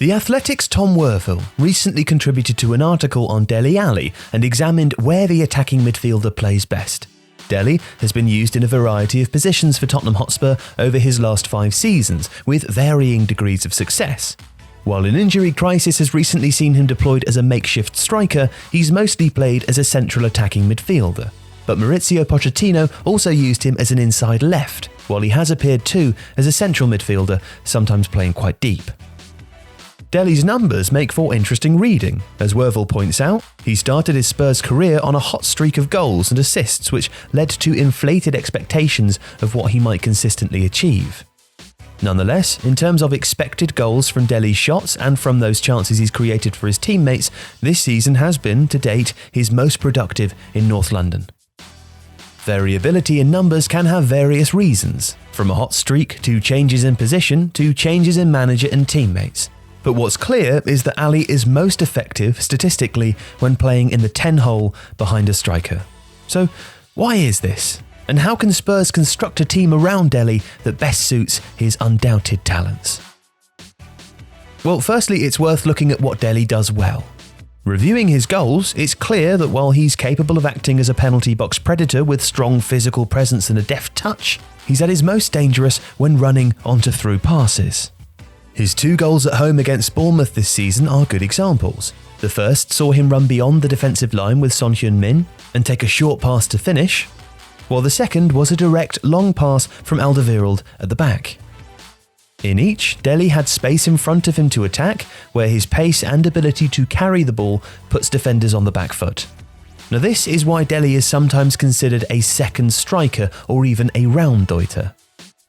The Athletic's Tom Worville recently contributed to an article on Dele Alli and examined where the attacking midfielder plays best. Dele has been used in a variety of positions for Tottenham Hotspur over his last 5 seasons, with varying degrees of success. While an injury crisis has recently seen him deployed as a makeshift striker, he's mostly played as a central attacking midfielder. But Mauricio Pochettino also used him as an inside left, while he has appeared too as a central midfielder, sometimes playing quite deep. Dele's numbers make for interesting reading. As Worville points out, he started his Spurs career on a hot streak of goals and assists, which led to inflated expectations of what he might consistently achieve. Nonetheless, in terms of expected goals from Dele's shots and from those chances he's created for his teammates, this season has been, to date, his most productive in North London. Variability in numbers can have various reasons, from a hot streak to changes in position to changes in manager and teammates. But what's clear is that Alli is most effective statistically when playing in the 10 hole behind a striker. So why is this? And how can Spurs construct a team around Dele that best suits his undoubted talents? Well, firstly, it's worth looking at what Dele does well. Reviewing his goals, it's clear that while he's capable of acting as a penalty box predator with strong physical presence and a deft touch, he's at his most dangerous when running onto through passes. His 2 goals at home against Bournemouth this season are good examples. The first saw him run beyond the defensive line with heung-min and take a short pass to finish, while the second was a direct long pass from Alderweireld at the back. In each, Dele had space in front of him to attack, where his pace and ability to carry the ball puts defenders on the back foot. Now this is why Dele is sometimes considered a second striker or even a Raumdeuter.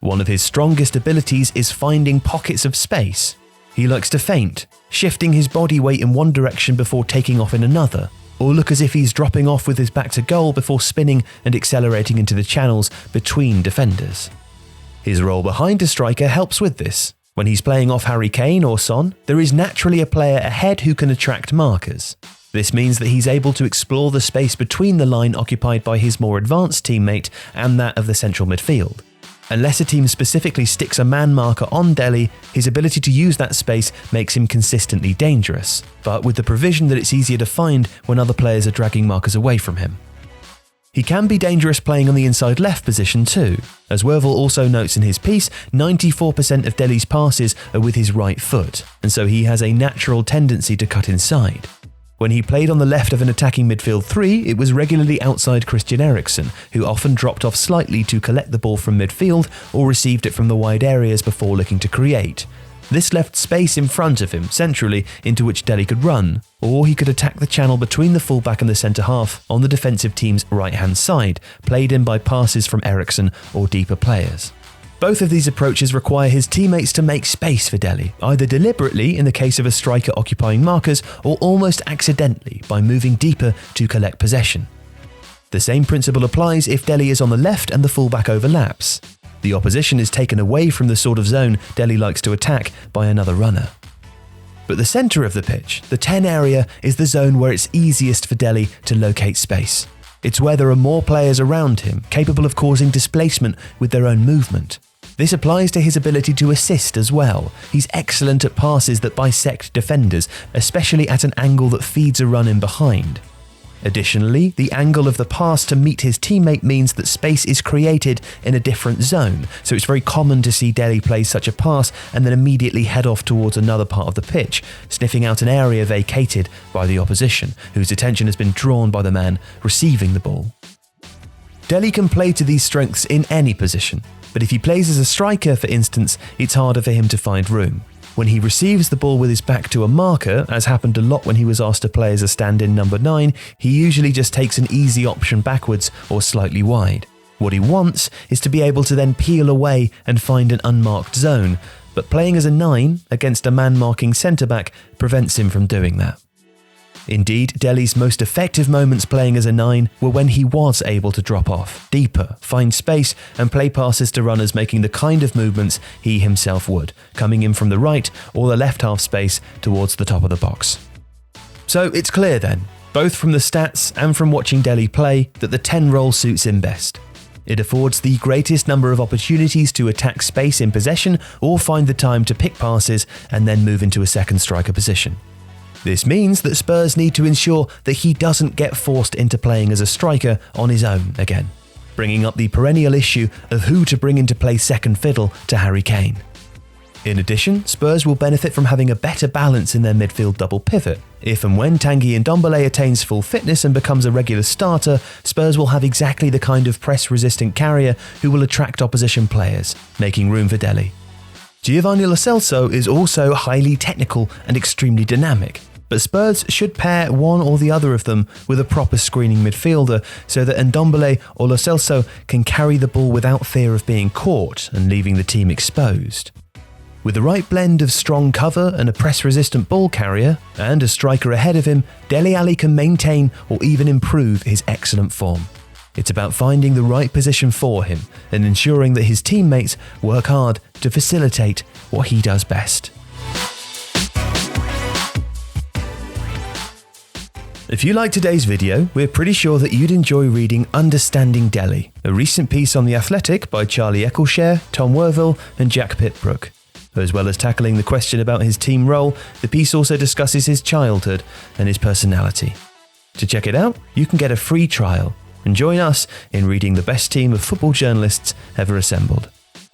One of his strongest abilities is finding pockets of space. He likes to feint, shifting his body weight in one direction before taking off in another, or look as if he's dropping off with his back to goal before spinning and accelerating into the channels between defenders. His role behind a striker helps with this. When he's playing off Harry Kane or Son, there is naturally a player ahead who can attract markers. This means that he's able to explore the space between the line occupied by his more advanced teammate and that of the central midfield. Unless a team specifically sticks a man marker on Dele, his ability to use that space makes him consistently dangerous, but with the provision that it's easier to find when other players are dragging markers away from him. He can be dangerous playing on the inside left position too. As Worville also notes in his piece, 94% of Dele's passes are with his right foot, and so he has a natural tendency to cut inside. When he played on the left of an attacking midfield 3, it was regularly outside Christian Eriksen, who often dropped off slightly to collect the ball from midfield or received it from the wide areas before looking to create. This left space in front of him, centrally, into which Dele could run, or he could attack the channel between the fullback and the centre-half on the defensive team's right-hand side, played in by passes from Eriksen or deeper players. Both of these approaches require his teammates to make space for Dele, either deliberately in the case of a striker occupying markers or almost accidentally by moving deeper to collect possession. The same principle applies if Dele is on the left and the fullback overlaps. The opposition is taken away from the sort of zone Dele likes to attack by another runner. But the centre of the pitch, the 10 area, is the zone where it's easiest for Dele to locate space. It's where there are more players around him, capable of causing displacement with their own movement. This applies to his ability to assist as well. He's excellent at passes that bisect defenders, especially at an angle that feeds a run in behind. Additionally, the angle of the pass to meet his teammate means that space is created in a different zone, so it's very common to see Dele play such a pass and then immediately head off towards another part of the pitch, sniffing out an area vacated by the opposition, whose attention has been drawn by the man receiving the ball. Dele can play to these strengths in any position, but if he plays as a striker, for instance, it's harder for him to find room. When he receives the ball with his back to a marker, as happened a lot when he was asked to play as a stand-in number 9, he usually just takes an easy option backwards or slightly wide. What he wants is to be able to then peel away and find an unmarked zone, but playing as a 9 against a man-marking centre-back prevents him from doing that. Indeed, Dele's most effective moments playing as a 9 were when he was able to drop off, deeper, find space and play passes to runners making the kind of movements he himself would, coming in from the right or the left half space towards the top of the box. So it's clear then, both from the stats and from watching Dele play, that the 10 role suits him best. It affords the greatest number of opportunities to attack space in possession or find the time to pick passes and then move into a second striker position. This means that Spurs need to ensure that he doesn't get forced into playing as a striker on his own again, bringing up the perennial issue of who to bring into play second fiddle to Harry Kane. In addition, Spurs will benefit from having a better balance in their midfield double pivot. If and when Tanguy Ndombele attains full fitness and becomes a regular starter, Spurs will have exactly the kind of press-resistant carrier who will attract opposition players, making room for Dele. Giovanni Lo Celso is also highly technical and extremely dynamic, but Spurs should pair one or the other of them with a proper screening midfielder so that Ndombele or Lo Celso can carry the ball without fear of being caught and leaving the team exposed. With the right blend of strong cover and a press-resistant ball carrier, and a striker ahead of him, Dele Alli can maintain or even improve his excellent form. It's about finding the right position for him and ensuring that his teammates work hard to facilitate what he does best. If you liked today's video, we're pretty sure that you'd enjoy reading Understanding Dele, a recent piece on The Athletic by Charlie Eccleshare, Tom Worville and Jack Pitbrook. As well as tackling the question about his team role, the piece also discusses his childhood and his personality. To check it out, you can get a free trial and join us in reading the best team of football journalists ever assembled.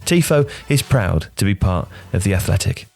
Tifo is proud to be part of The Athletic.